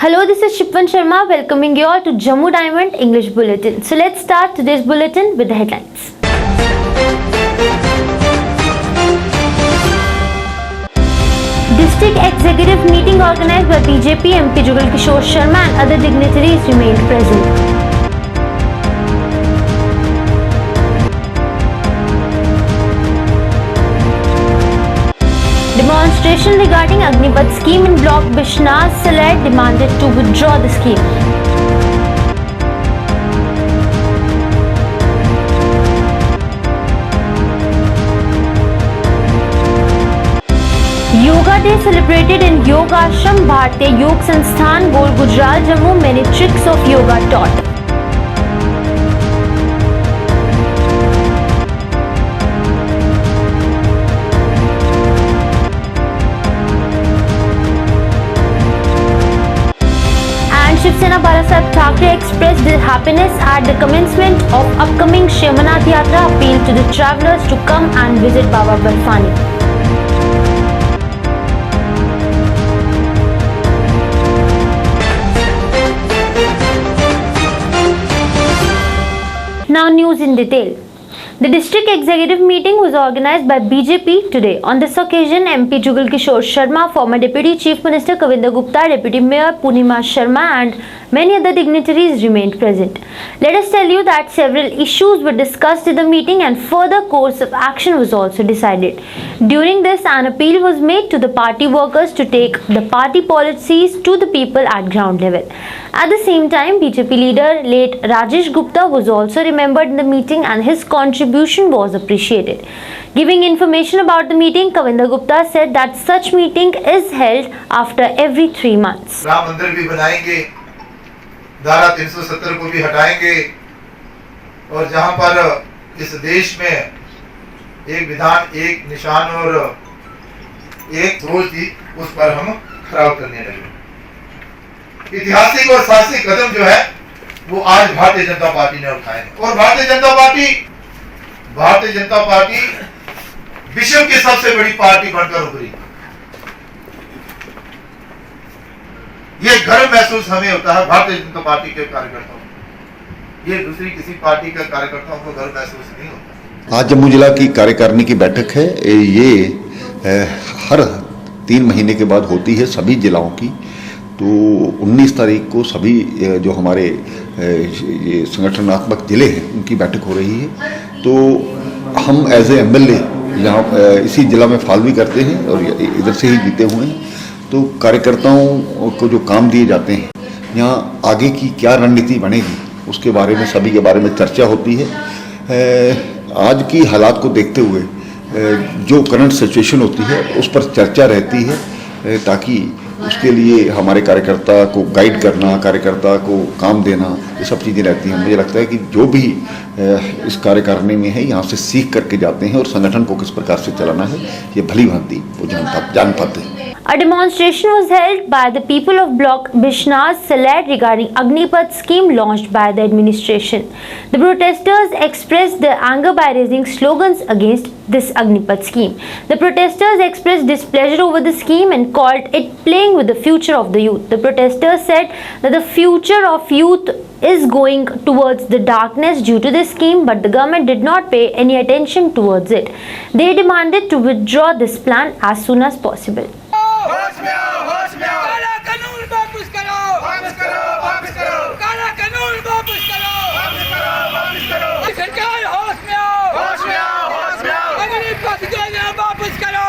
Hello, this is Shipwan Sharma welcoming you all to Jammu Diamond English Bulletin. So let's start today's bulletin with the headlines. District Executive meeting organized by BJP MP Jugal Kishore Sharma and other dignitaries remained present. Demonstration regarding Agnipath scheme in block Bishnaz Salad demanded to withdraw the scheme. Yoga Day celebrated in Yoga Ashram Bharatiya Yog Sansthan Gol Gujral Jammu. Many tricks of yoga taught. Shiv Sena Balasaheb Thackeray expressed their happiness at the commencement of upcoming Shemanath Yatra, appeal to the travellers to come and visit Baba Barfani. Now news in detail. The district executive meeting was organized by BJP today. On this occasion, MP Jugal Kishore Sharma, former Deputy Chief Minister Kavinder Gupta, Deputy Mayor Poonima Sharma and many other dignitaries remained present. Let us tell you that several issues were discussed in the meeting and further course of action was also decided. During this, an appeal was made to the party workers to take the party policies to the people at ground level. At the same time, BJP leader late Rajesh Gupta was also remembered in the meeting and his contribution was appreciated. Giving information about the meeting, Kavinder Gupta said that such meeting is held after every 3 months. Ram मंदिर भी बनाएंगे, धारा 370 को भी हटाएंगे और जहां पर इस देश में एक विधान, एक निशान और एक सोच थी, उस पर हम खराब करने लगे। ऐतिहासिक और साहसिक कदम जो है वो आज भारतीय जनता पार्टी ने उठाए और भारतीय जनता पार्टी विश्व की सबसे बड़ी पार्टी बनकर उभरी। ये गर्व महसूस हमें होता है भारतीय जनता पार्टी के कार्यकर्ताओं को, ये दूसरी किसी पार्टी के कार्यकर्ताओं को गर्व महसूस नहीं होता। आज जम्मू जिला की कार्यकारिणी की बैठक है। ये हर 3 महीने के बाद होती है सभी जिलाओं की। तो 19 तारीख को सभी जो हमारे ये संगठनात्मक जिले हैं उनकी बैठक हो रही है। तो हम एज ए MLA यहाँ इसी जिला में फाल भी करते हैं और इधर से ही जीते हुए हैं। तो कार्यकर्ताओं को जो काम दिए जाते हैं, यहाँ आगे की क्या रणनीति बनेगी उसके बारे में, सभी के बारे में चर्चा होती है। आज की हालात को देखते हुए जो करंट सिचुएशन होती है उस पर चर्चा रहती है, ताकि उसके लिए हमारे कार्यकर्ता को गाइड करना, कार्यकर्ता को काम देना, ये सब चीज़ें रहती हैं। मुझे लगता है कि जो भी इस कार्यकारिणी में है यहाँ से सीख करके जाते हैं और संगठन को किस प्रकार से चलाना है ये भली भांति वो जान पाते हैं। A demonstration was held by the people of block Bishnaz Salad regarding Agnipath scheme launched by the administration. The protesters expressed their anger by raising slogans against this Agnipath scheme. The protesters expressed displeasure over the scheme and called it playing with the future of the youth. The protesters said that the future of youth is going towards the darkness due to this scheme, but the government did not pay any attention towards it. They demanded to withdraw this plan as soon as possible. होश में आओ, काला कानून वापस करो, वापस करो, काला कानून वापस करो, सरकार होश में आओ, अग्निपथ योजना वापस करो,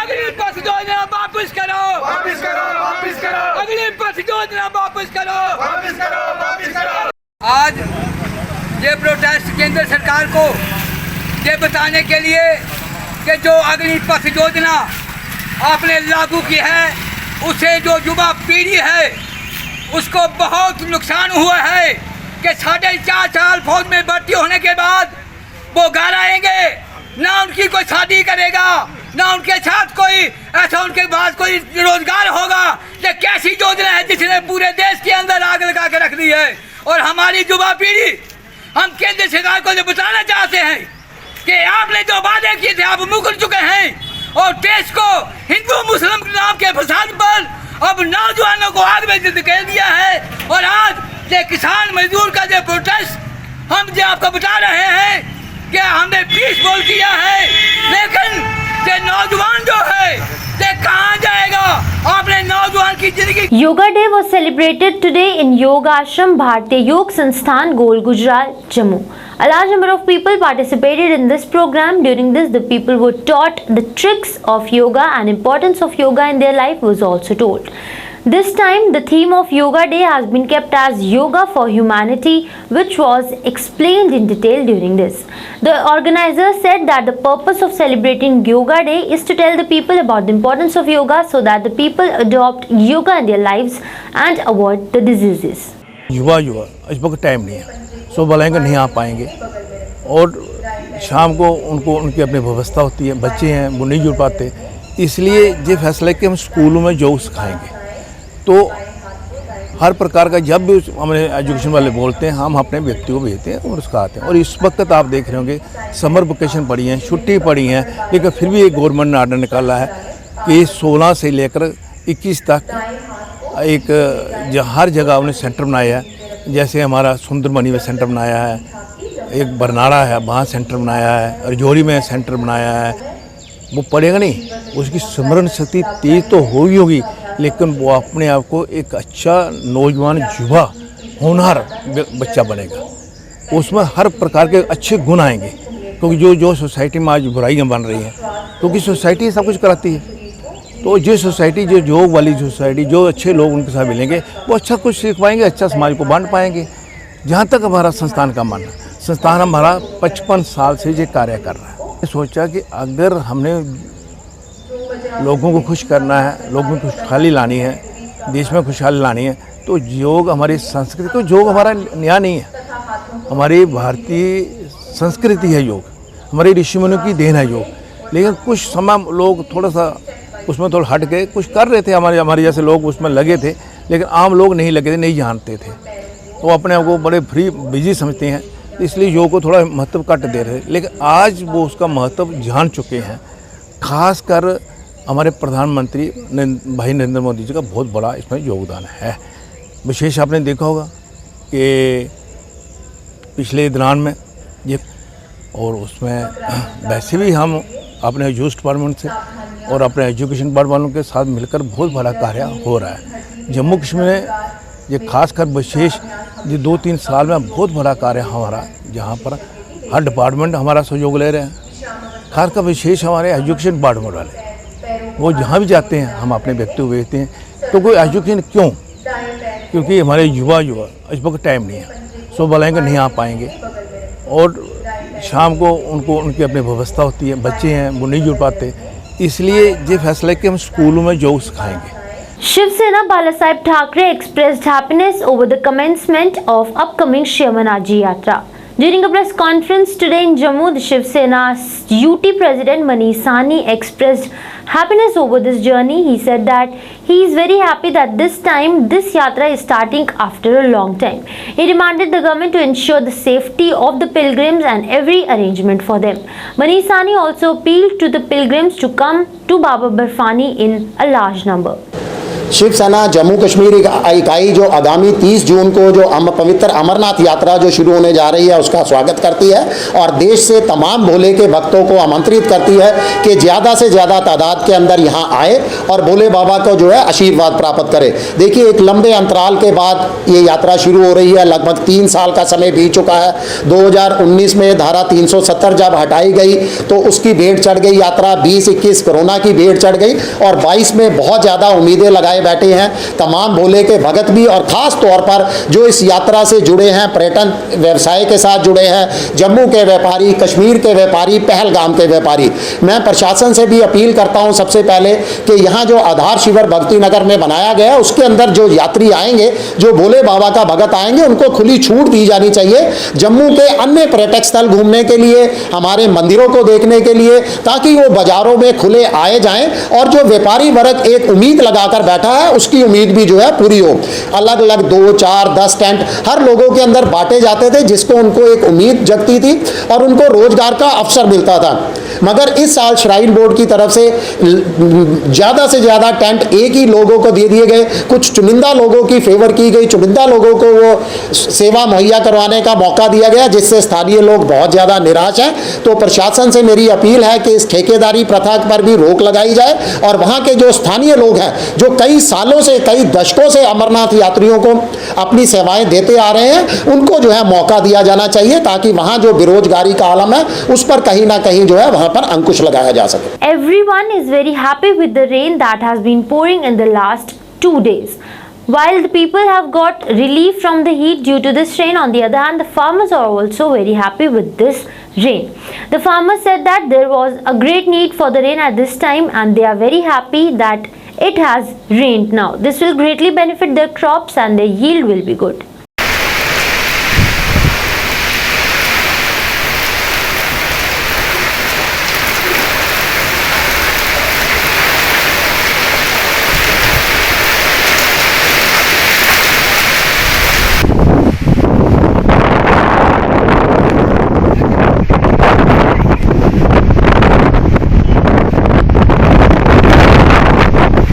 अग्निपथ योजना वापस करो, अग्निपथ योजना वापस करो। आज ये प्रोटेस्ट केंद्र सरकार को ये बताने के लिए कि जो अग्निपथ योजना आपने लागू की है उसे जो युवा पीढ़ी है उसको बहुत नुकसान हुआ है कि 4.5 साल फौज में भर्ती होने के बाद वो घर आएंगे, ना उनकी कोई शादी करेगा, ना उनके साथ कोई ऐसा उनके पास कोई रोजगार होगा। ये कैसी योजना है जिसने पूरे देश के अंदर आग लगा के रख दी है। और हमारी युवा पीढ़ी, हम केंद्र सरकार को जो बताना चाहते हैं कि आपने जो वादे किए थे आप मुकर चुके हैं और देश को हिंदू मुस्लिम नाम के फसाद पर अब नौजवानों को आग में धकेल दिया है। और आज ये किसान मजदूर का जो प्रोटेस्ट हम जो आपको बता रहे हैं कि हमने पीसफुल किया है, लेकिन ये नौजवान जो है ये कहाँ जाएगा? आपने नौजवान की जिंदगी। Yoga Day was celebrated today in Yoga Ashram Bharatiya Yog Sansthan Gol Gujarat, Jammu. A large number of people participated in this program. During this, the people were taught the tricks of yoga and importance of yoga in their life was also told. This time, the theme of Yoga Day has been kept as Yoga for Humanity, which was explained in detail during this. The organizers said that the purpose of celebrating Yoga Day is to tell the people about the importance of yoga so that the people adopt yoga in their lives and avoid the diseases. युवा इस वक्त time नहीं है, सो बोलेंगे नहीं आ पाएंगे और शाम को उनको उनकी अपनी व्यवस्था होती है, बच्चे हैं वो नहीं जुड़ पाते, इसलिए ये फैसला है कि हम स्कूलों में योग सिखाएंगे। तो हर प्रकार का जब भी हमें एजुकेशन वाले बोलते हैं हम अपने व्यक्ति को भेजते हैं और सिखाते हैं। और इस वक्त आप देख रहे होंगे समर वेकेशन पड़ी हैं, छुट्टी पड़ी हैं, लेकिन फिर भी एक गवर्नमेंट ने आर्डर निकाला है कि 16 से लेकर 21 तक एक हर जगह उन्हें सेंटर बनाया है। जैसे हमारा सुंदरमनी में सेंटर बनाया है, एक बरनाड़ा है वहाँ सेंटर बनाया है, रजौरी में सेंटर बनाया है। वो पढ़ेगा नहीं, उसकी स्मरण शक्ति तेज तो होगी लेकिन वो अपने आप को एक अच्छा नौजवान युवा होनहार बच्चा बनेगा। उसमें हर प्रकार के अच्छे गुण आएंगे, क्योंकि जो सोसाइटी में आज बुराइयाँ बन रही हैं, क्योंकि सोसाइटी सब कुछ कराती है। तो जो सोसाइटी जो योग वाली सोसाइटी, जो अच्छे लोग उनके साथ मिलेंगे वो अच्छा कुछ सीख पाएंगे, अच्छा समाज को बांट पाएंगे। जहाँ तक हमारा संस्थान का मानना, संस्थान हमारा 55 साल से ये कार्य कर रहा है। सोचा कि अगर हमने लोगों को खुश करना है, लोगों को खुशहाली लानी है, देश में खुशहाली लानी है, तो योग हमारी संस्कृति, तो योग हमारा नया नहीं है, हमारी भारतीय संस्कृति है योग, हमारे ऋषि मुनियों की देन है योग। लेकिन कुछ समय लोग थोड़ा सा उसमें थोड़ा हट के कुछ कर रहे थे, हमारे जैसे लोग उसमें लगे थे, लेकिन आम लोग नहीं लगे थे, नहीं जानते थे, तो अपने आप को बड़े फ्री बिजी समझते हैं, इसलिए योग को थोड़ा महत्व कट दे रहे। लेकिन आज वो उसका महत्व जान चुके हैं। खासकर हमारे प्रधानमंत्री भाई नरेंद्र मोदी जी का बहुत बड़ा इसमें योगदान है। विशेष आपने देखा होगा कि पिछले दौरान में ये, और उसमें वैसे भी हम अपने यूथ डिपार्टमेंट से और अपने एजुकेशन डिपार्टमेंट वालों के साथ मिलकर बहुत बड़ा कार्य हो रहा है। जम्मू कश्मीर में ये खासकर विशेष ये 2-3 साल में बहुत बड़ा कार्य हमारा, जहाँ पर हर डिपार्टमेंट हमारा सहयोग ले रहे हैं। खासकर विशेष हमारे एजुकेशन डिपार्टमेंट वाले, वो जहाँ भी जाते हैं हम अपने व्यक्ति को भेजते हैं। तो कोई एजुकेशन क्यों? क्योंकि हमारे युवा इस वक्त टाइम नहीं है, सो बोलेंगे नहीं आ पाएंगे और शाम को उनको उनकी अपनी व्यवस्था होती है, बच्चे हैं वो नहीं जुड़ पाते, इसलिए ये फैसला है कि हम स्कूलों में योग सिखाएंगे। Shiv Sena Balasaheb Thackeray expressed happiness over the commencement of upcoming Shivanaji Yatra. During a press conference today in Jammu, the Shiv Sena's UT President Manish Sahni expressed happiness over this journey. He said that he is very happy that this time this yatra is starting after a long time. He demanded the government to ensure the safety of the pilgrims and every arrangement for them. Manish Sahni also appealed to the pilgrims to come to Baba Barfani in a large number. Shiv Sena Jammu Kashmir इकाई जो आगामी 30 जून को जो पवित्र अमरनाथ यात्रा जो शुरू होने जा रही है उसका स्वागत करती है और देश से तमाम भोले के भक्तों को आमंत्रित करती है कि ज़्यादा से ज़्यादा तादाद के अंदर यहाँ आए और भोले बाबा को जो है आशीर्वाद प्राप्त करे। देखिए, एक लंबे अंतराल के बाद ये यात्रा शुरू हो रही है, लगभग 3 साल का समय बीत चुका है। 2019 में धारा 370 जब हटाई गई तो उसकी भेंट चढ़ गई यात्रा, 20-21 कोरोना की भेंट चढ़ गई और 22 में बहुत ज़्यादा उम्मीदें लगाए बैठे हैं तमाम भोले के भगत भी और ख़ास तौर पर जो इस यात्रा से जुड़े हैं, पर्यटन व्यवसाय के साथ जुड़े हैं, जम्मू के व्यापारी, कश्मीर के व्यापारी, पहलगाम के व्यापारी। मैं प्रशासन से भी अपील करता हूं सबसे पहले कि यहाँ जो आधार शिविर भक्ति नगर में बनाया गया है उसके अंदर जो यात्री आएंगे, जो भोले बाबा का भगत आएंगे, उनको खुली छूट दी जानी चाहिए जम्मू के अन्य पर्यटक स्थल घूमने के लिए, हमारे मंदिरों को देखने के लिए, ताकि वो बाजारों में खुले आए जाएं और जो व्यापारी वर्ग एक उम्मीद लगाकर बैठा है उसकी उम्मीद भी जो है पूरी हो। अलग अलग 2, 4, 10 टेंट हर लोगों के अंदर बांटे जाते थे जिसको उनको एक उम्मीद जगती थी और उनको रोजगार का अवसर मिलता था। मगर इस साल श्राइन बोर्ड की तरफ से ज़्यादा से ज़्यादा टेंट एक ही लोगों को दे दिए गए, कुछ चुनिंदा लोगों की फेवर की गई, चुनिंदा लोगों को वो सेवा मुहैया करवाने का मौका दिया गया, जिससे स्थानीय लोग बहुत ज़्यादा निराश हैं। तो प्रशासन से मेरी अपील है कि इस ठेकेदारी प्रथा पर भी रोक लगाई जाए और वहाँ के जो स्थानीय लोग हैं, जो कई सालों से, कई दशकों से अमरनाथ यात्रियों को अपनी सेवाएं देते आ रहे हैं, उनको जो है मौका दिया जाना चाहिए, ताकि वहाँ जो बेरोजगारी का आलम है उस पर कहीं ना कहीं जो है वहाँ पर अंकुश लगाया जा सके। Everyone is very happy with the rain that has been pouring in the last 2 days. While the people have got relief from the heat due to this rain, on the other hand, the farmers are also very happy with this rain. The farmers said that there was a great need for the rain at this time and they are very happy that it has rained now. This will greatly benefit their crops and their yield will be good.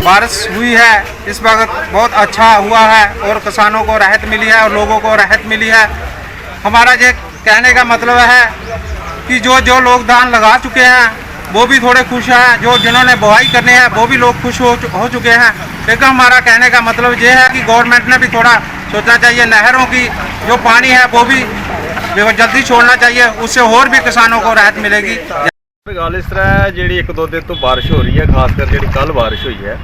बारिश हुई है इस वक्त बहुत अच्छा हुआ है और किसानों को राहत मिली है और लोगों को राहत मिली है। हमारा ये कहने का मतलब है कि जो लोग धान लगा चुके हैं वो भी थोड़े खुश हैं, जो जिन्होंने बुआई करनी है वो भी लोग खुश हो चुके हैं। लेकिन हमारा कहने का मतलब ये है कि गवर्नमेंट ने भी थोड़ा सोचना चाहिए, नहरों की जो पानी है वो भी जल्दी छोड़ना चाहिए, उससे और भी किसानों को राहत मिलेगी। गल इस तरह है जी, 1-2 दिन तो बारिश हो रही है, खासकर जी कल बारिश हुई है,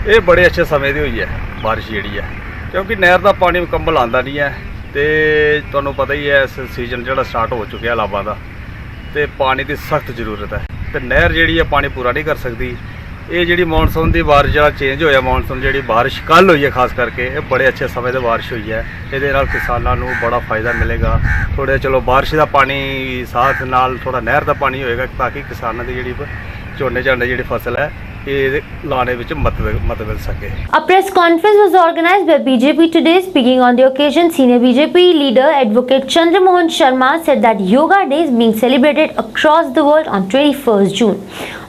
ये बड़े अच्छे समय की हुई है बारिश जी है, क्योंकि नहर का पानी मुकम्मल आता नहीं है। तो तुहानू पता ही है इस सीजन जो स्टार्ट हो चुका लाभा का, तो पानी की सख्त जरूरत है। तो नहर जी है पानी पूरा नहीं कर सकती। ये जी मानसून की बारिश जो चेंज होया, मानसून जी बारिश कल हुई है खास करके, ये बड़े अच्छे समय से बारिश हुई है। ये किसानों को बड़ा फायदा मिलेगा। थोड़े चलो बारिश का पानी साथ नाल थोड़ा नहर का पानी होएगा, ताकि किसानों की जी झोने झाने जी फसल है ये लाने में मदद मिल सके। A press conference was organized by BJP today. Speaking on the occasion, senior BJP leader Advocate Chandra Mohan Sharma said that Yoga Day is being celebrated across the world on 21st June,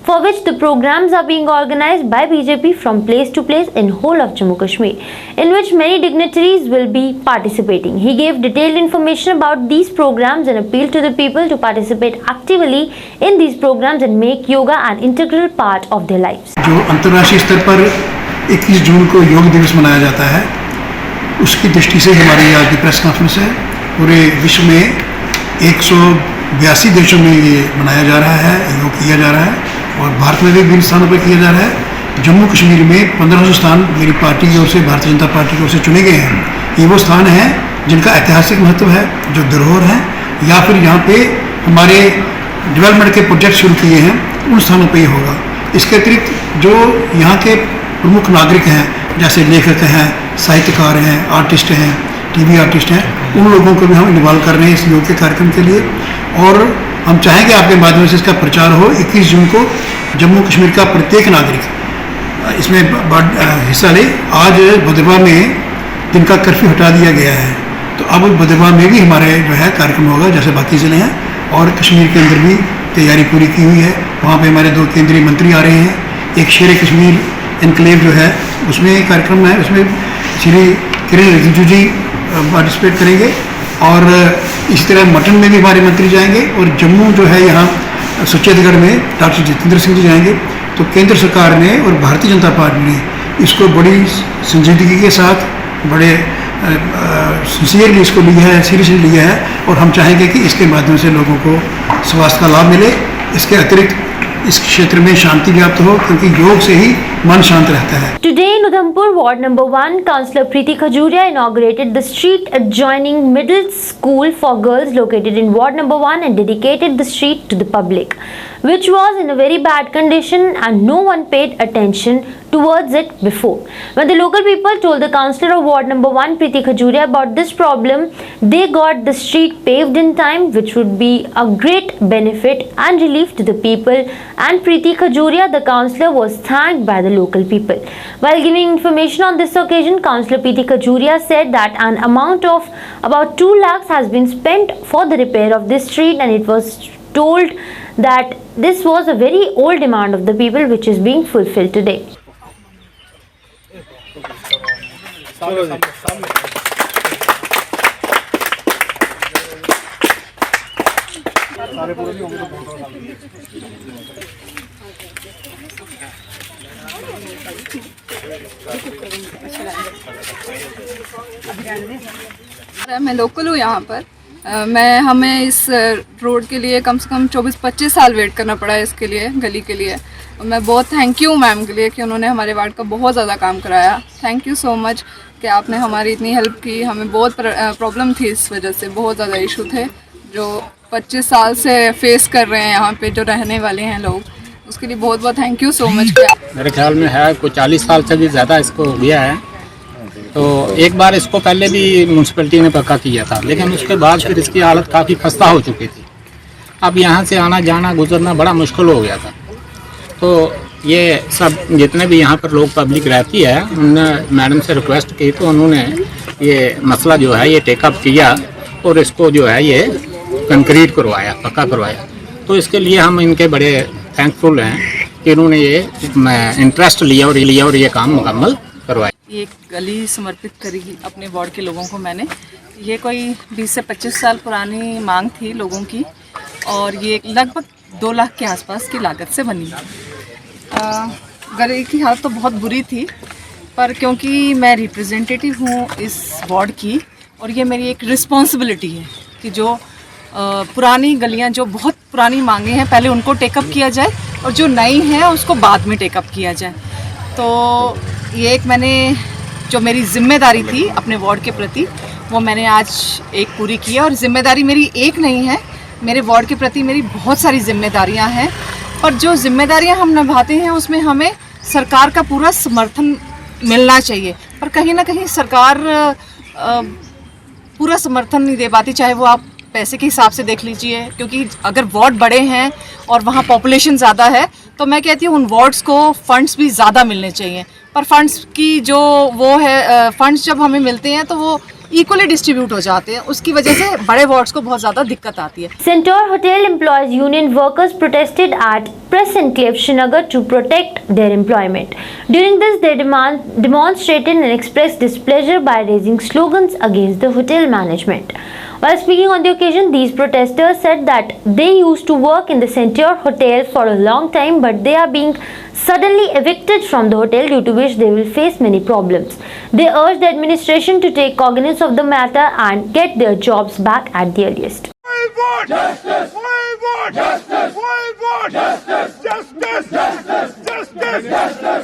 for which the programs are being organized by BJP from place to place in whole of Jammu Kashmir, in which many dignitaries will be participating. He gave detailed information about these programs and appealed to the people to participate actively in these programs and make yoga an integral part of their lives. जो अंतर्राष्ट्रीय स्तर पर 21 जून को योग दिवस मनाया जाता है, उसकी दृष्टि से हमारी आज की प्रेस कॉन्फ्रेंस है। पूरे विश्व में 182 देशों में ये मनाया जा रहा है, योग किया जा रहा है, और भारत में भी विभिन्न स्थानों पर किया जा रहा है। जम्मू कश्मीर में 1500 स्थान मेरी पार्टी की ओर से, भारतीय जनता पार्टी की ओर से चुने गए हैं। ये वो स्थान हैं जिनका ऐतिहासिक महत्व है, जो धरोहर हैं, या फिर यहाँ पे हमारे डेवलपमेंट के प्रोजेक्ट शुरू किए हैं, उन स्थानों पर ये होगा। इसके अतिरिक्त जो यहाँ के प्रमुख नागरिक हैं, जैसे लेखक हैं, साहित्यकार हैं, आर्टिस्ट हैं, टीवी आर्टिस्ट हैं, उन लोगों को भी हम इन्वॉल्व कर रहे हैं इस योग के कार्यक्रम के लिए। और हम चाहेंगे आपके माध्यम से इसका प्रचार हो। 21 जून को जम्मू कश्मीर का प्रत्येक नागरिक इसमें हिस्सा ले। आज भद्रवाह में दिन का कर्फ्यू हटा दिया गया है, तो अब भद्रवाह में भी हमारे जो है कार्यक्रम होगा, जैसे बाकी ज़िले हैं, और कश्मीर के अंदर भी तैयारी पूरी की हुई है। वहाँ पे हमारे 2 केंद्रीय मंत्री आ रहे हैं। एक शेर कश्मीर एनक्लेव जो है उसमें कार्यक्रम है, उसमें श्री किरण रिजिजू जी पार्टिसिपेट करेंगे, और इसी तरह मटन में भी हमारे मंत्री जाएंगे, और जम्मू जो है यहाँ सुचेतगढ़ में डॉक्टर जितेंद्र सिंह जी जाएंगे। तो केंद्र सरकार ने और भारतीय जनता पार्टी ने इसको बड़ी संजीदगी के साथ, बड़े सिंसियरली इसको लिया है, सीरियसली लिया है, और हम चाहेंगे कि इसके माध्यम से लोगों को स्वास्थ्य का लाभ मिले। इसके अतिरिक्त इस क्षेत्र में शांति व्याप्त हो, क्योंकि योग से ही मन शांत रहता है। Today in Udhampur, Ward Number 1, Councillor Preeti Khajuria inaugurated the street adjoining middle school for girls located in Ward Number 1 and dedicated the street to the public, which was in a very bad condition and no one paid attention towards it before. When the local people told the councillor of Ward Number 1, Preeti Khajuria, about this problem, they got the street paved in time, which would be a great benefit and relief to the people. And Preeti Khajuria, the councillor, was thanked by the local people. While giving information on this occasion, Councillor Preeti Khajuria said that an amount of about 2 lakhs has been spent for the repair of this street, and it was told that this was a very old demand of the people which is being fulfilled today. मैं local हूँ यहाँ पर। हमें इस road के लिए कम से कम 24-25 साल वेट करना पड़ा है इसके लिए, गली के लिए। मैं बहुत थैंक यू मैम के लिए कि उन्होंने हमारे वार्ड का बहुत ज़्यादा काम कराया। थैंक यू सो मच कि आपने हमारी इतनी हेल्प की। हमें बहुत प्रॉब्लम थी, इस वजह से बहुत ज़्यादा इशू थे जो 25 साल से फेस कर रहे हैं यहाँ पे जो रहने वाले हैं लोग। उसके लिए बहुत बहुत थैंक यू सो मच। मेरे ख्याल में है कोई 40 साल से भी ज़्यादा इसको गया है। तो एक बार इसको पहले भी म्यूनसिपैलिटी ने पक्का किया था, लेकिन उसके बाद फिर इसकी हालत काफ़ी खस्ता हो चुकी थी। अब यहाँ से आना जाना गुजरना बड़ा मुश्किल हो गया था। तो ये सब जितने भी यहाँ पर लोग पब्लिक रहती है, उनने मैडम से रिक्वेस्ट की तो उन्होंने ये मसला जो है ये टेकअप किया और इसको जो है ये कंक्रीट करवाया, पक्का करवाया। तो इसके लिए हम इनके बड़े थैंकफुल हैं कि उन्होंने ये इंटरेस्ट लिया और ये काम मुकम्मल करवाया। ये गली समर्पित करी अपने वार्ड के लोगों को मैंने। ये कोई 20 से 25 साल पुरानी मांग थी लोगों की और ये लगभग 2 लाख के आसपास की लागत से बनी। गली की हालत तो बहुत बुरी थी, पर क्योंकि मैं रिप्रेजेंटेटिव हूँ इस वार्ड की और ये मेरी एक रिस्पॉन्सिबिलिटी है कि जो पुरानी गलियाँ जो बहुत पुरानी मांगे हैं पहले उनको टेकअप किया जाए और जो नई हैं उसको बाद में टेकअप किया जाए। तो ये एक मैंने जो मेरी जिम्मेदारी थी अपने वार्ड के प्रति वो मैंने आज एक पूरी की है। और जिम्मेदारी मेरी एक नहीं है, मेरे वार्ड के प्रति मेरी बहुत सारी जिम्मेदारियां हैं और जो जिम्मेदारियां हम निभाते हैं उसमें हमें सरकार का पूरा समर्थन मिलना चाहिए। पर कहीं ना कहीं सरकार पूरा समर्थन नहीं दे पाती, चाहे वो आप पैसे के हिसाब से देख लीजिए, क्योंकि अगर वार्ड बड़े हैं और वहाँ पॉपुलेशन ज़्यादा है तो मैं कहती हूँ उन वार्ड्स को फंड्स भी ज़्यादा मिलने चाहिए। पर फंड्स की जो वो है फंड्स जब हमें मिलते हैं तो वो इक्वली डिस्ट्रीब्यूट हो जाते हैं, उसकी वजह से बड़े वार्ड्स को बहुत ज़्यादा दिक्कत आती है। Centaur Hotel Employees Union workers protested at Press Enclave Srinagar to protect their employment. During this, they demonstrated and expressed displeasure by raising slogans against the hotel management. While speaking on the occasion, these protesters said that they used to work in the Centaur Hotel for a long time, but they are being suddenly evicted from the hotel, due to which they will face many problems. They urge the administration to take cognizance of the matter and get their jobs back at the earliest. Justice! Justice! Justice! Justice! Justice!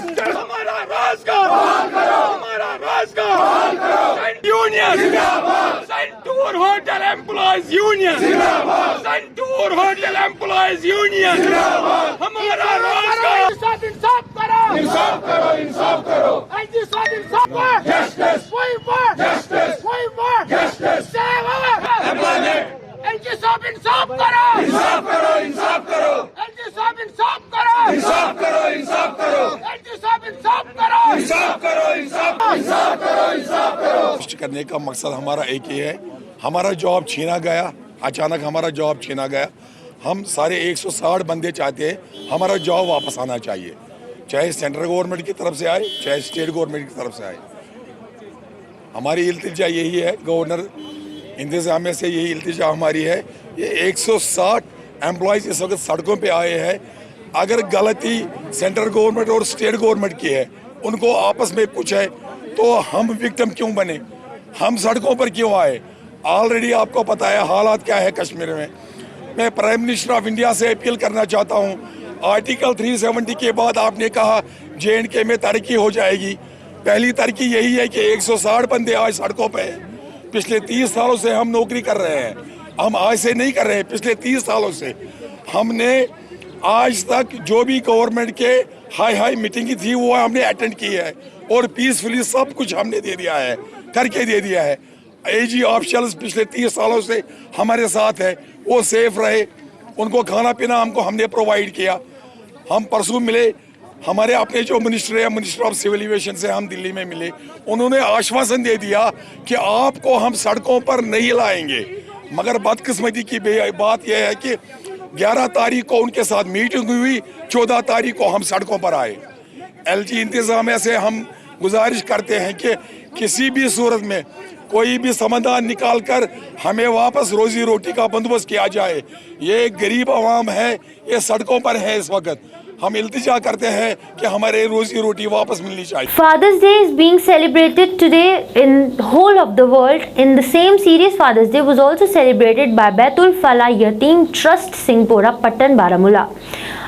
Justice! हमारा रोजगार बहाल करो! हमारा रोजगार बहाल करो! Union जिंदाबाद! Centaur Hotel Employees Union जिंदाबाद! Centaur Hotel Employees Union जिंदाबाद! हमारा रोजगार! इंसाफ करो! इंसाफ करो! इंसाफ करो! इंसाफ करो! Justice! Justice! Justice! इंसाफ इंसाफ करो! इंसाफ करो! इंसाफ करो! इंसाफ इंसाफ करो! इंसाफ करो! इंसाफ करो! इंसाफ इंसाफ करो! इंसाफ करो! इंसाफ इंसाफ करो! इंसाफ करो! करने का मकसद हमारा एक ही है, हमारा जॉब छीना गया, अचानक हमारा जॉब छीना गया। हम सारे 160 बंदे चाहते हैं हमारा जॉब वापस आना चाहिए, चाहे सेंट्रल गवर्नमेंट की तरफ से आए चाहे स्टेट गवर्नमेंट की तरफ से आए। हमारी इल्तिजा यही है, गवर्नर इंतजामिया से यही इल्तिजा हमारी है। ये 160 एम्प्लॉयज़ इस वक्त सड़कों पे आए हैं। अगर गलती सेंट्रल गवर्नमेंट और स्टेट गवर्नमेंट की है, उनको आपस में पूछे तो हम विक्टिम क्यों बने, हम सड़कों पर क्यों आए। ऑलरेडी आपको पता है हालात क्या है कश्मीर में। मैं प्राइम मिनिस्टर ऑफ इंडिया से अपील करना चाहता हूँ, आर्टिकल 370 के बाद आपने कहा J&K में तरक्की हो जाएगी। पहली तरक्की यही है कि 160 बंदे आज सड़कों पे हैं। पिछले 30 सालों से हम नौकरी कर रहे हैं, हम आज से नहीं कर रहे हैं, पिछले 30 सालों से हमने आज तक जो भी गवर्नमेंट के हाई मीटिंग थी वो हमने अटेंड की है और पीसफुली सब कुछ हमने दे दिया है, करके दे दिया है। AG ऑफिशियल्स पिछले 30 सालों से हमारे साथ है, वो सेफ रहे, उनको खाना पीना हमने प्रोवाइड किया। हम परसों मिले, हमारे अपने जो मिनिस्टर है, मिनिस्टर ऑफ सिविल एविएशन से हम दिल्ली में मिले, उन्होंने आश्वासन दे दिया कि आपको हम सड़कों पर नहीं लाएंगे। मगर बदकिस्मती की बात यह है कि 11 तारीख को उनके साथ मीटिंग हुई, 14 तारीख को हम सड़कों पर आए। LG इंतजामिया से हम गुजारिश करते हैं कि किसी भी सूरत में कोई भी समाधान निकाल कर हमें वापस रोजी रोटी का बंदोबस्त किया जाए। ये गरीब आवाम है, ये सड़कों पर है इस वक्त। हम इल्तिजा करते हैं कि हमारे रोजी रोटी वापस मिलनी चाहिए। Father's Day is being celebrated today in whole of the world. In the same series, Father's Day was also celebrated by Baitul Falah Yatim Trust, Singhpora, Patan, Baramulla.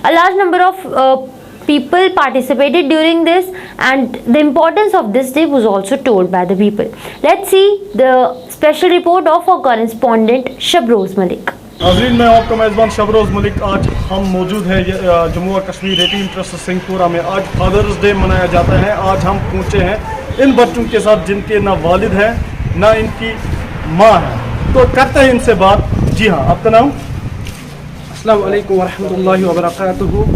A large number of people participated during this, and the importance of this day was also told by the people. Let's see the special report of our correspondent Shabroz Malik. नाज़रीन, मैं आपका मेज़बान शबरोज़ मलिक। आज हम मौजूद हैं जम्मू और कश्मीर यतीम ट्रस्ट सिंहपुरा में। आज फादर्स डे मनाया जाता है। आज हम पहुंचे हैं इन बच्चों के साथ जिनके ना वालिद हैं ना इनकी माँ है। तो करते हैं इनसे बात। जी हाँ, आपका नाम? अस्सलाम वालेकुम वरहमतुल्लाहि वबरकातुहू।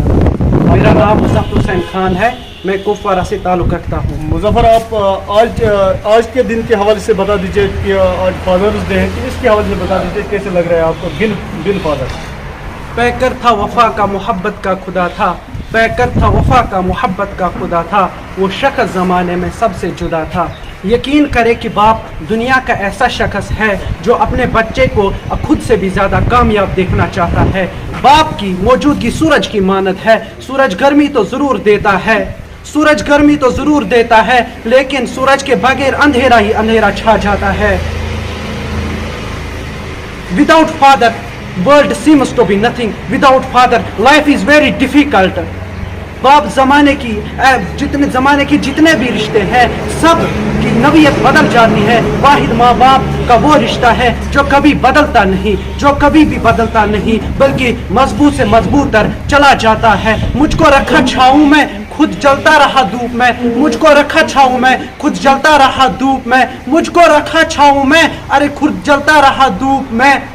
मेरा नाम मुज़फ़्फ़र हुसैन खान है। मैं कुपवारा से ताल्लुक़ रखता हूँ। मुज़फ़्फ़र, आप आज के दिन के हवाले से बता दीजिए कि आज फादर्स डे है, कि इसके हवाले से बता दीजिए कैसे लग रहा है आपको बिन फादर? पैकर था वफ़ा का मोहब्बत का खुदा था, पैकर था वफ़ा का मोहब्बत का खुदा था, वो शख्स ज़माने में सबसे जुदा था। यकीन करे कि बाप दुनिया का ऐसा शख्स है जो अपने बच्चे को खुद से भी ज़्यादा कामयाब देखना चाहता है। बाप की मौजूदगी सूरज की मानद है। सूरज गर्मी तो ज़रूर देता है, सूरज गर्मी तो ज़रूर देता है, लेकिन सूरज के बगैर अंधेरा ही अंधेरा छा जाता है। Without father world seems to be nothing, without father life is very difficult. बाप ज़माने की जितने भी रिश्ते हैं सब की नवीयत बदल जाती है। वाहिद माँ बाप का वो रिश्ता है जो कभी बदलता नहीं, जो कभी भी बदलता नहीं, बल्कि मजबूत से मजबूतर चला जाता है। मुझको रखा छाँव में, खुद जलता रहा धूप में, मुझको रखा छाँव में, खुद जलता रहा धूप में, मुझको रखा छाँव में, अरे खुद जलता रहा धूप में।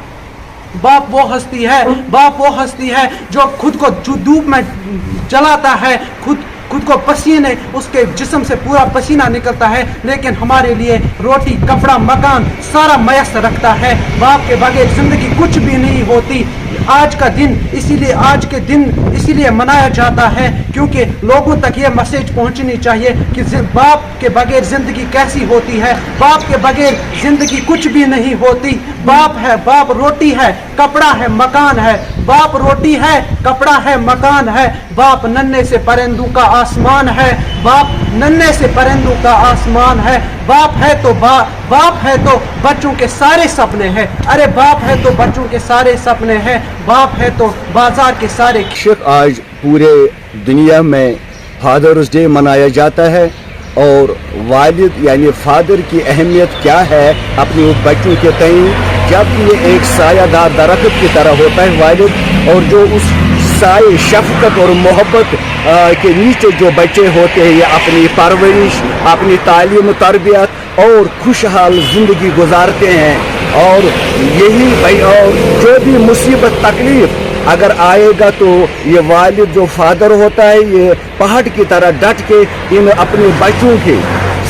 बाप वो हस्ती है, बाप वो हस्ती है जो खुद को धूप में जलाता है, खुद को पसीने, उसके जिस्म से पूरा पसीना निकलता है, लेकिन हमारे लिए रोटी कपड़ा मकान सारा मयस्सर रखता है। बाप के बगैर ज़िंदगी कुछ भी नहीं होती। आज का दिन इसीलिए मनाया जाता है क्योंकि लोगों तक ये मैसेज पहुंचनी चाहिए कि बाप के बगैर ज़िंदगी कैसी होती है। बाप के बगैर ज़िंदगी कुछ भी नहीं होती। बाप है, बाप रोटी है, कपड़ा है, मकान है। बाप रोटी है, कपड़ा है, मकान है। बाप नन्हे से परिंदों का आसमान है, बाप नन्हे से परिंदों का आसमान है। बाप है तो बाप है तो बच्चों के सारे सपने हैं। अरे बाप है तो बच्चों के सारे सपने हैं, बाप है तो बाजार के सारे। आज पूरे दुनिया में फादर्स डे मनाया जाता है और वालिद यानी फादर की अहमियत क्या है अपने बच्चों के तय, जबकि ये एक सायादार दरख्त की तरह होता है वालिद, और जो उस साए शफकत और मोहब्बत के नीचे जो बच्चे होते हैं ये अपनी परवरिश, अपनी तालीम तरबियत और खुशहाल ज़िंदगी गुजारते हैं। और यही और जो भी मुसीबत तकलीफ अगर आएगा तो ये वालिद जो फादर होता है ये पहाड़ की तरह डट के इन अपने बच्चों के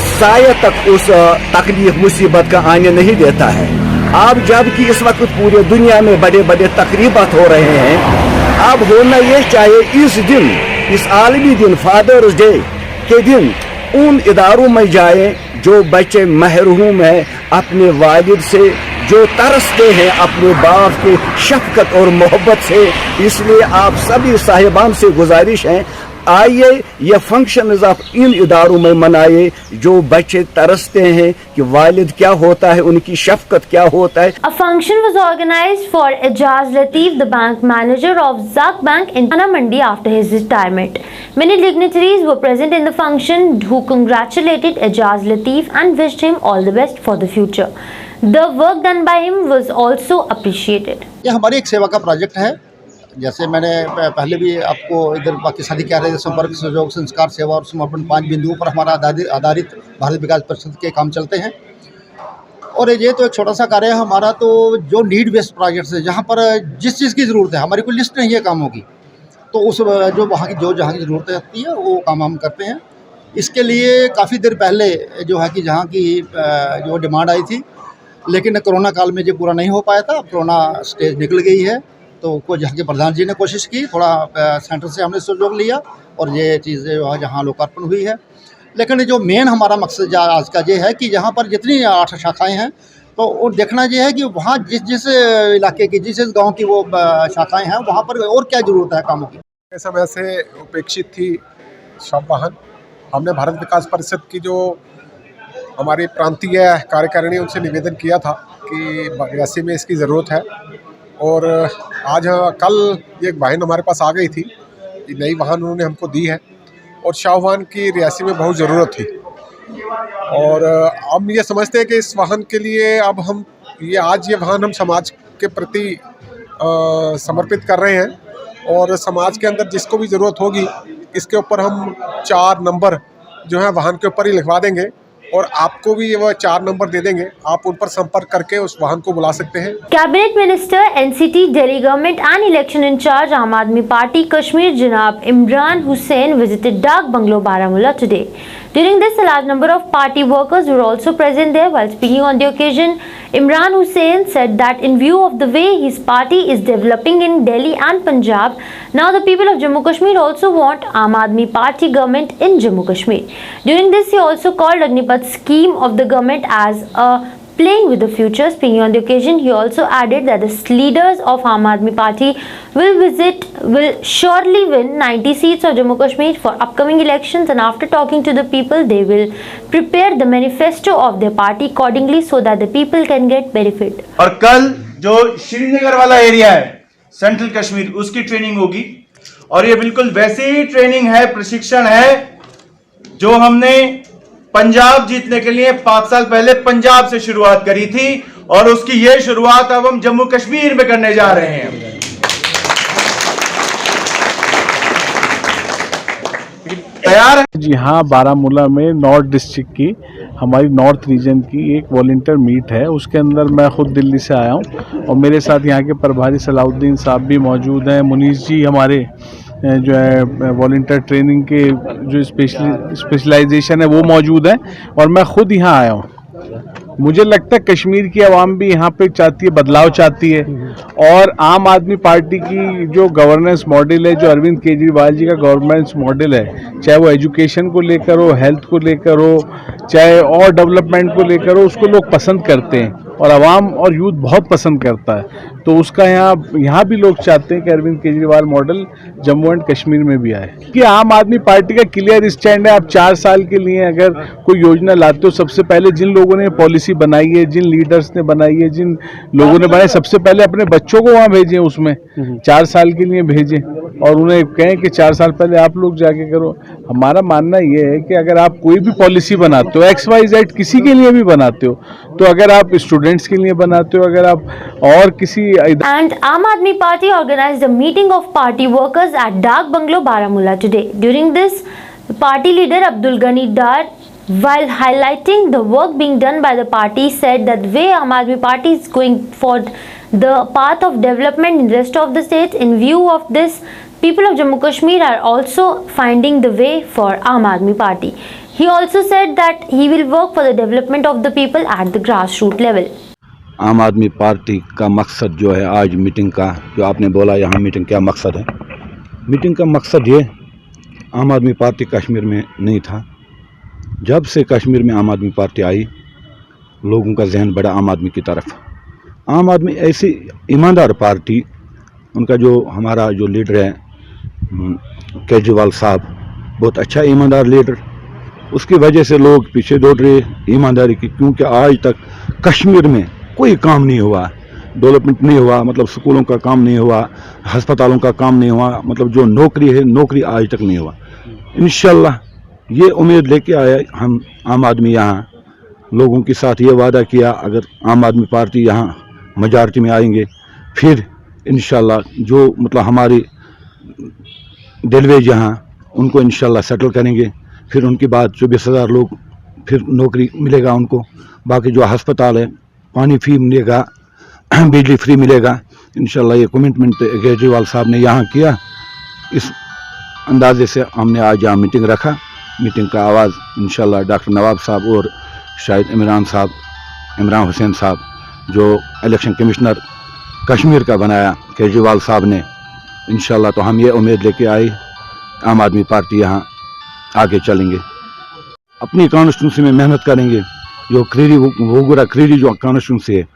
साये तक उस तकलीफ मुसीबत का आने नहीं देता है। अब जबकि इस वक्त पूरे दुनिया में बड़े बड़े तकरीबात हो रहे हैं, अब होना ये चाहिए इस दिन, इस आलमी दिन फादर्स डे के दिन उन इदारों में जाए जो बच्चे महरूम हैं अपने वालिद से, जो तरसते हैं अपने बाप के शफकत और मोहब्बत से। इसलिए आप सभी साहिबान से गुजारिश है, आइए ये फंक्शन आप इन इदारों में मनाए जो बच्चे तरसते हैं कि वालिद क्या होता है, उनकी शफकत क्या होता है। A function was organized for Ejaz Latif, the bank manager of Zak Bank in Ana Mandi after his retirement. Many dignitaries were present in the function who congratulated Ejaz Latif and wished him all the best for the future. The work done by him was also appreciated. यह हमारी एक सेवा का project है। जैसे मैंने पहले भी आपको इधर बाकी शादी क्या रहे संपर्क सहयोग संस्कार सेवा और समर्पण 5 बिंदुओं पर हमारा आधारित भारत विकास परिषद के काम चलते हैं। और ये तो एक छोटा सा कार्य है हमारा, तो जो नीड बेस्ड प्रोजेक्ट्स है जहाँ पर जिस चीज़ की ज़रूरत है, हमारी कोई लिस्ट नहीं है कामों की, तो उस जो वहाँ की जहाँ की ज़रूरत रहती है वो काम हम करते हैं। इसके लिए काफ़ी देर पहले जो है कि जहाँ की जो डिमांड आई थी, लेकिन कोरोना काल में जो पूरा नहीं हो पाया था। कोरोना स्टेज निकल गई है तो कुछ यहाँ के प्रधान जी ने कोशिश की, थोड़ा सेंटर से हमने सहयोग लिया और ये चीज़ें जहाँ लोकार्पण हुई है। लेकिन जो मेन हमारा मकसद आज का ये है कि यहाँ पर जितनी 8 शाखाएं हैं तो वो देखना ये है कि वहाँ जिस इलाके की, जिस गांव की वो शाखाएं हैं, वहाँ पर और क्या ज़रूरत है कामों की। समय से उपेक्षित थी शव वाहन। हमने भारत विकास परिषद की जो हमारी प्रांतीय कार्यकारिणी उनसे निवेदन किया था कि रियासी में इसकी ज़रूरत है, और आज कल ये एक वाहन हमारे पास आ गई थी, नई वाहन उन्होंने हमको दी है, और शव वाहन की रियासी में बहुत ज़रूरत थी। और हम ये समझते हैं कि इस वाहन के लिए अब हम ये वाहन हम समाज के प्रति समर्पित कर रहे हैं, और समाज के अंदर जिसको भी ज़रूरत होगी इसके ऊपर हम 4 नंबर जो है वाहन के ऊपर ही लिखवा देंगे, और आपको भी वह 4 नंबर दे देंगे, आप उन पर संपर्क करके उस वाहन को बुला सकते हैं। Cabinet minister NCT, Delhi government and election incharge Aam Aadmi party Kashmir जनाब Imran Hussain visited Dak Bungalow, Baramulla today. During this, a large number of party workers were also present there. While speaking on the occasion, Imran Hussain said that in view of the way his party is developing in Delhi and Punjab, now the people of Jammu Kashmir also want Aam Aadmi Party government in Jammu Kashmir. During this, he also called Agnipath scheme of the government as a playing with the future. Speaking on the occasion, he also added that the leaders of Aam Aadmi Party will surely win 90 seats of Jammu Kashmir for upcoming elections, and after talking to the people, they will prepare the manifesto of their party accordingly so that the people can get benefit. और कल जो श्रीनगर वाला area है central Kashmir, उसकी training होगी, और ये बिल्कुल वैसे ही ट्रेनिंग है, प्रशिक्षण है जो हमने पंजाब जीतने के लिए 5 साल पहले पंजाब से शुरुआत करी थी, और उसकी ये शुरुआत अब हम जम्मू कश्मीर में करने जा रहे हैं। तैयार है जी हाँ। बारामूला में नॉर्थ डिस्ट्रिक्ट की, हमारी नॉर्थ रीजन की एक वॉलंटियर मीट है, उसके अंदर मैं खुद दिल्ली से आया हूँ, और मेरे साथ यहाँ के प्रभारी सलाउद्दीन साहब भी मौजूद हैं, मुनीश जी हमारे जो है वॉलंटियर ट्रेनिंग के जो स्पेशलाइजेशन है वो मौजूद है, और मैं खुद यहाँ आया हूँ। मुझे लगता है कश्मीर की आवाम भी यहाँ पे चाहती है, बदलाव चाहती है, और आम आदमी पार्टी की जो गवर्नेंस मॉडल है, जो अरविंद केजरीवाल जी का गवर्नेंस मॉडल है, चाहे वो एजुकेशन को लेकर हो, हेल्थ को लेकर हो, चाहे और डेवलपमेंट को लेकर हो, उसको लोग पसंद करते हैं, और आवाम और यूथ बहुत पसंद करता है। तो उसका यहाँ भी लोग चाहते हैं कि अरविंद केजरीवाल मॉडल जम्मू एंड कश्मीर में भी आए। कि आम आदमी पार्टी का क्लियर स्टैंड है, आप 4 साल के लिए अगर कोई योजना लाते हो, सबसे पहले जिन लोगों ने पॉलिसी बनाई है, जिन लीडर्स ने बनाई है, जिन लोगों ने बनाई, सबसे पहले अपने बच्चों को वहाँ भेजें, उसमें 4 साल के लिए भेजें, और उन्हें कहें कि 4 साल पहले आप लोग जाके करो। हमारा मानना ये है कि अगर आप कोई भी पॉलिसी बनाते हो, XYZ किसी के लिए भी बनाते हो, तो अगर आप स्टूडेंट्स के लिए बनाते हो, अगर आप और किसी। And Aam Aadmi Party organized a meeting of party workers at Dak Bungalow, Baramulla today. During this, party leader Abdul Ghani Dar, while highlighting the work being done by the party, said that the way Aam Aadmi Party is going for the path of development in the rest of the states. In view of this, people of Jammu Kashmir are also finding the way for Aam Aadmi Party. He also said that he will work for the development of the people at the grassroots level. आम Aadmi party का मकसद जो है, आज meeting का जो आपने बोला, यहाँ मीटिंग क्या मकसद है? मीटिंग का मकसद ये, आम आदमी पार्टी कश्मीर में नहीं था। जब से कश्मीर में आम आदमी पार्टी आई, लोगों का जहन बढ़ा आम आदमी की तरफ। आम आदमी ऐसी ईमानदार पार्टी, उनका जो हमारा जो लीडर है केजरीवाल साहब, बहुत अच्छा ईमानदार लीडर, उसकी वजह से लोग पीछे दौड़ रहे ईमानदारी की, क्योंकि आज तक कश्मीर में कोई काम नहीं हुआ, डेवलपमेंट नहीं हुआ, मतलब स्कूलों का काम नहीं हुआ, अस्पतालों का काम नहीं हुआ, मतलब जो नौकरी है, नौकरी आज तक नहीं हुआ। इंशाल्लाह ये उम्मीद लेके आए हम आम आदमी यहाँ, लोगों के साथ ये वादा किया, अगर आम आदमी पार्टी यहाँ मेजॉरिटी में आएंगे, फिर इंशाल्लाह जो मतलब हमारी डेलवेज यहाँ, उनको इंशाल्लाह सेटल करेंगे। फिर उनके बाद 24,000 लोग फिर नौकरी मिलेगा उनको। बाकी जो अस्पताल है, पानी फ्री मिलेगा, बिजली फ्री मिलेगा। इंशाल्लाह ये कमिटमेंट केजरीवाल साहब ने यहाँ किया। इस अंदाजे से हमने आज यहाँ मीटिंग रखा। मीटिंग का आवाज़ इंशाल्लाह डॉक्टर नवाब साहब और शायद इमरान हुसैन साहब जो इलेक्शन कमिश्नर कश्मीर का बनाया केजरीवाल साहब ने, इंशाल्लाह तो हम ये उम्मीद लेके आए आम आदमी पार्टी यहाँ आगे चलेंगे, अपनी कॉन्स्टिट्यूंसी में मेहनत करेंगे। जो वोगुरा क्रीरी जो कॉन्स्टिट्यूंसी है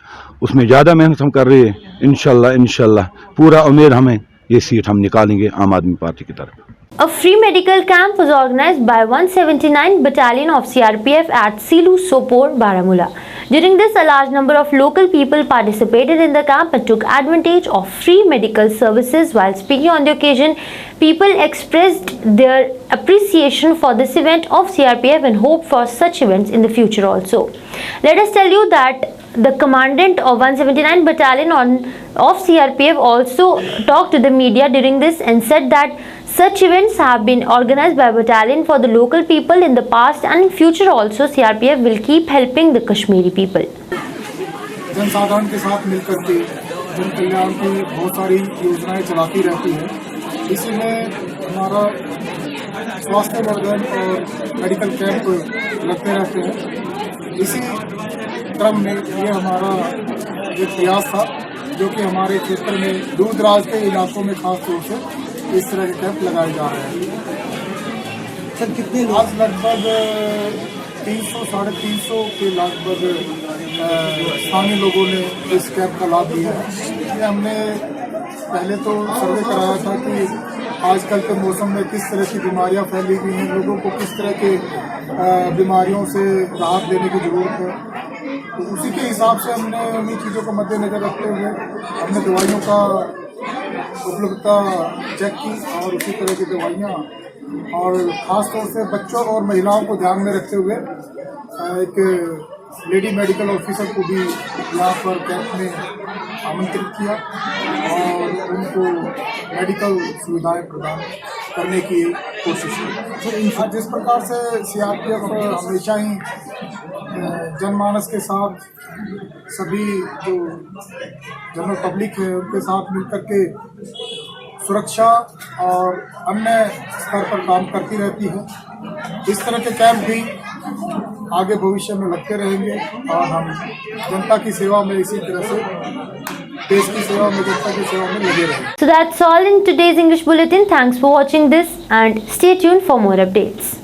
उसमें ज़्यादा मेहनत हम कर रहे हैं। इंशाल्लाह पूरा उम्मीद हमें ये सीट हम निकालेंगे आम आदमी पार्टी की तरफ। A free medical camp was organized by 179 Battalion of CRPF at Silu Sopor, Baramulla. During this, a large number of local people participated in the camp and took advantage of free medical services. While speaking on the occasion, people expressed their appreciation for this event of CRPF and hope for such events in the future also. Let us tell you that the commandant of 179 Battalion of CRPF also talked to the media during this and said that such events have been organized by battalion for the local people in the past and in future also. CRPF will keep helping the Kashmiri people. जनसाधारण के साथ मिलकर के जन कल्याण की बहुत सारी योजनाएं चलाती रहती है। इसी में हमारा स्वास्थ्य वर्धन और मेडिकल कैंप लगते रहते हैं। इसी क्रम में ये हमारा एक प्रयास था जो कि हमारे क्षेत्र में दूर दराज के इलाकों में खास तौर से इस तरह के कैंप लगाए जा रहे हैं। सर कितने आज लगभग 300-350 के लगभग स्थानीय लोगों ने इस कैंप का लाभ लिया है। हमने पहले तो सर्वे कराया था कि आजकल के मौसम में किस तरह की बीमारियां फैली हुई हैं, लोगों को किस तरह के बीमारियों से राहत देने की ज़रूरत है। तो उसी के हिसाब से हमने उन्हीं चीज़ों को मद्देनज़र रखते हुए हमने दवाइयों का उपलब्धता चेक की और उसी तरह की दवाइयाँ और ख़ास तौर से बच्चों और महिलाओं को ध्यान में रखते हुए एक लेडी मेडिकल ऑफिसर को भी यहाँ पर कैंप में आमंत्रित किया और उनको मेडिकल सुविधाएं प्रदान करने की कोशिश की। जिस प्रकार से सीआरपीएफ हमेशा ही जनमानस के साथ सभी जो जनरल पब्लिक है उनके साथ मिलकर के सुरक्षा और अन्य स्तर पर काम करती रहती है। इस तरह के कैंप भी आगे भविष्य में लगते रहेंगे और हम जनता की सेवा में इसी तरह से देश की सेवा में जनता की सेवा में लगे रहेंगे। So that's all in today's English Bulletin. Thanks for watching this and stay tuned for more updates.